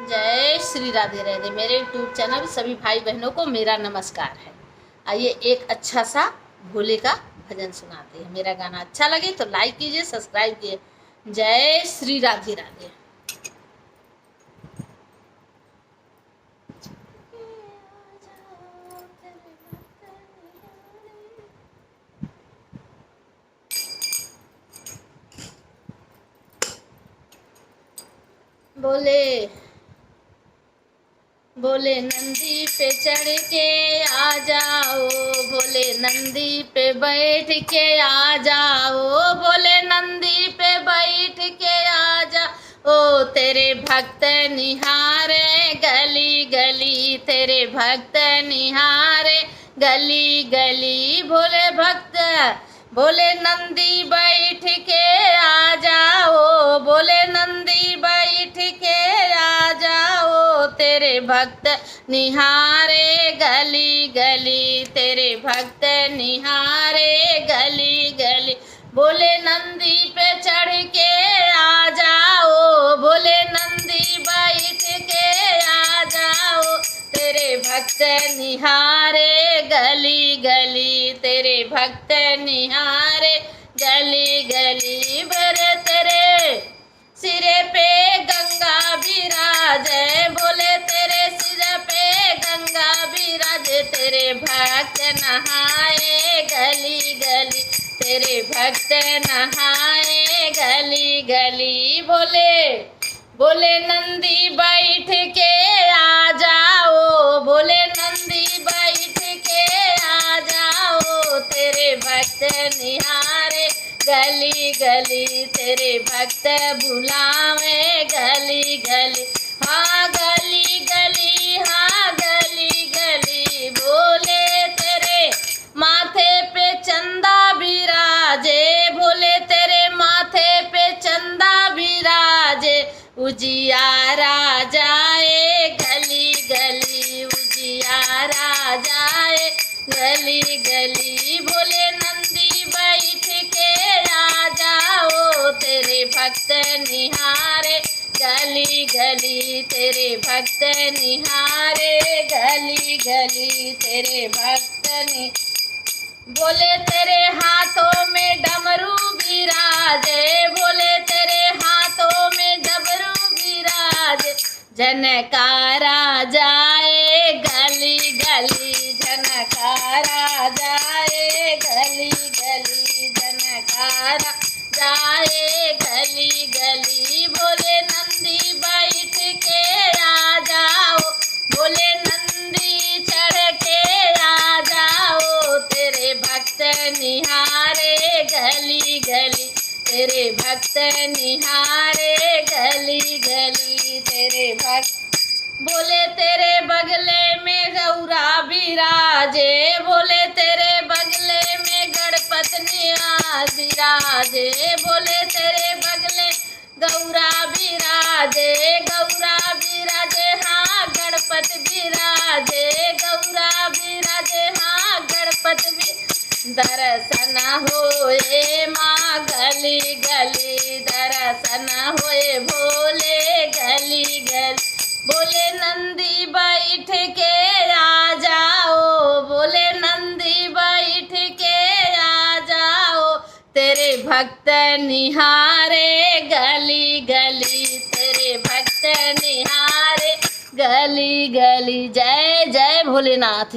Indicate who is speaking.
Speaker 1: जय श्री राधे राधे। मेरे YouTube channel सभी भाई बहनों को मेरा नमस्कार है। आइए एक अच्छा सा भोले का भजन सुनाते हैं। मेरा गाना अच्छा लगे तो लाइक कीजिए, सब्सक्राइब कीजिए। जय श्री राधे राधे। बोले नंदी पे चढ़ के आ जाओ, बोले नंदी पे बैठ के आ जाओ, बोले नंदी पे बैठ के आ जाओ। ओ तेरे भक्त निहारे गली गली, तेरे भक्त निहारे गली गली। भोले भक्त बोले नंदी बैठ के आ जाओ, बोले नंदी बैठ के आ जाओ। तेरे भक्त निहारे गली गली, तेरे भक्त निहारे गली गली। बोले नंदी पे चढ़ के आ जाओ, बोले नंदी बैठ के आ जाओ। तेरे भक्त निहारे गली गली, तेरे भक्त निहारे गली गली। भरे तेरे सिरे पे गंगा विराजे, बोले तेरे सिर पे गंगा विराजे। तेरे भक्त नहाए गली गली, तेरे भक्त नहाए गली गली। बोले नंदी बैठ के आ जाओ, बोले नंदी बैठ के आ जाओ। तेरे भक्त निहारे गली गली, तेरे भक्त बुलावे गली गली। हाँ गली गली, हाँ गली गली। बोले तेरे माथे पे चंदा विराजे, बोले तेरे माथे पे चंदा विराजे। उजियारा जाए गली गली, उजियारा जाए गली गली। बोले नंदी बैठ के आ जाओ, तेरे भक्त निहारे गली गली, तेरे भक्त निहारे गली गली, तेरे भक्त नि। बोले तेरे हाथों में डमरू विराजे, बोले तेरे हाथों में डमरू विराजे। झनकारा जाए गली गली, झनकारा जाए गली गली, झनकारा जाए गली गली। बोले नंदी बैठ के आ जाओ, बोले नंदी चढ़ के आ जाओ। तेरे भक्त निहारे गली गली, तेरे भक्त निहारे गली गली, तेरे भक्त। बोले तेरे बगले में गौरा विराजे, बोले तेरे बगले में गणपति निहार विराजे। बोले तेरे बगले गौरा विराजे, गौरा विराजे। हाँ गणपति विराजे, गौरा विराजे। हाँ गणपति भी। दर्शन होए माँ गली गली, दर्शन होए भोले गली गली। बोले नंदी बैठ के आ जाओ, बोले नंदी बैठ के आ जाओ। तेरे भक्त निहारे गली गली, तेरे भक्त निहारे गली गली। जय जय भोलेनाथ।